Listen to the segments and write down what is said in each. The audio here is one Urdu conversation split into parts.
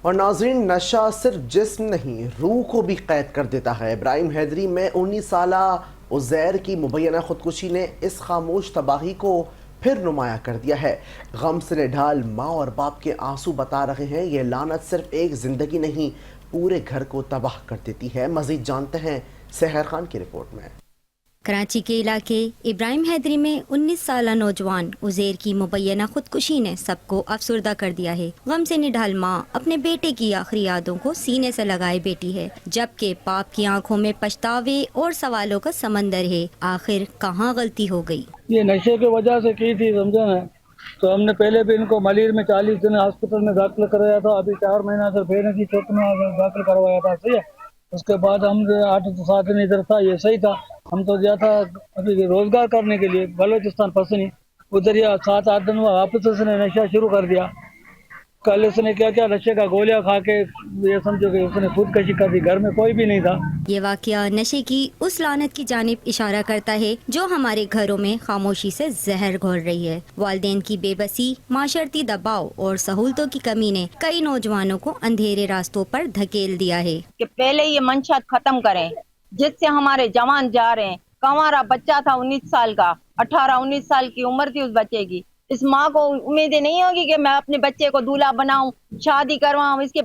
اور ناظرین، نشہ صرف جسم نہیں روح کو بھی قید کر دیتا ہے۔ ابراہیم حیدری میں 19 سالہ عزیر کی مبینہ خودکشی نے اس خاموش تباہی کو پھر نمایاں کر دیا ہے۔ غم سے نڈھال ماں اور باپ کے آنسو بتا رہے ہیں یہ لعنت صرف ایک زندگی نہیں پورے گھر کو تباہ کر دیتی ہے۔ مزید جانتے ہیں سحر خان کی رپورٹ میں۔ کراچی کے علاقے ابراہیم حیدری میں 19 سالہ نوجوان عزیر کی مبینہ خودکشی نے سب کو افسردہ کر دیا ہے۔ غم سے نڈھال ماں اپنے بیٹے کی آخری یادوں کو سینے سے لگائے بیٹھی ہے، جبکہ باپ کی آنکھوں میں پچھتاوے اور سوالوں کا سمندر ہے۔ آخر کہاں غلطی ہو گئی؟ یہ نشے کی وجہ سے کی تھی، سمجھا نا۔ تو ہم نے پہلے بھی ان کو ملیر میں 40 دن ہاسپٹل میں داخل کرایا تھا، ابھی 4 مہینہ سے پھر کی چوٹ میں داخل کروایا تھا، صحیح ہے۔ اس کے بعد ہم 8 سے 7 دن ادھر تھا، یہ صحیح تھا۔ ہم تو گیا تھا ابھی روزگار کرنے کے لیے بلوچستان پسنی، ادھر یہ 7-8 دن واپس اس نے نشہ شروع کر دیا۔ کل اس نے کیا نشے کا گولیاں کھا کے یہ سمجھو کہ اس نے خودکشی کر دی، گھر میں کوئی بھی نہیں تھا۔ یہ واقعہ نشے کی اس لعنت کی جانب اشارہ کرتا ہے جو ہمارے گھروں میں خاموشی سے زہر گھول رہی ہے۔ والدین کی بے بسی، معاشرتی دباؤ اور سہولتوں کی کمی نے کئی نوجوانوں کو اندھیرے راستوں پر دھکیل دیا ہے۔ کہ پہلے یہ منشیات ختم کریں جس سے ہمارے جوان جا رہے ہیں۔ ہمارا بچہ تھا 19 سال کا، 18-19 سال کی عمر تھی اس بچے کی۔ اس ماں کو امیدیں نہیں ہوگی کہ میں اپنے بچے کو دولہا بناؤں، شادی کرواؤں، اس کے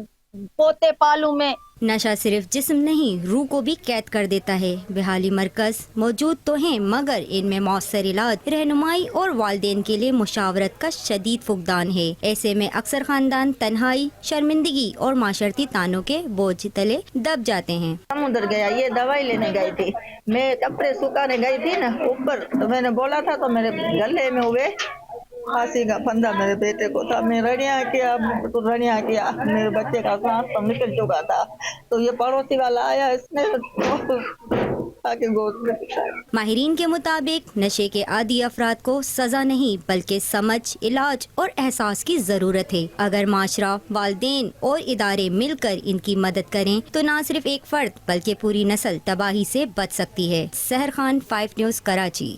پوتے پالوں میں۔ نشہ صرف جسم نہیں روح کو بھی قید کر دیتا ہے۔ بحالی مرکز موجود تو ہیں مگر ان میں مؤثر علاج، رہنمائی اور والدین کے لیے مشاورت کا شدید فقدان ہے۔ ایسے میں اکثر خاندان تنہائی، شرمندگی اور معاشرتی تانوں کے بوجھ تلے دب جاتے ہیں۔ ہم ادھر گیا، یہ دوائی لینے گئی تھی، میں کپڑے سکھانے گئی تھی نا اوپر، تو میں نے بولا تھا تو میرے گلے میں ہوئے پھانسی کا پھندا میرے بیٹے کو تھا۔ میں رڑیاں کیا میرے بچے کا سانس تو نکل چکا تھا، تو یہ پڑوسی والا آیا، اس نے گود میں بٹھایا۔ ماہرین کے مطابق نشے کے عادی افراد کو سزا نہیں بلکہ سمجھ، علاج اور احساس کی ضرورت ہے۔ اگر معاشرہ، والدین اور ادارے مل کر ان کی مدد کریں تو نہ صرف ایک فرد بلکہ پوری نسل تباہی سے بچ سکتی ہے۔ سحر خان، 5 نیوز، کراچی۔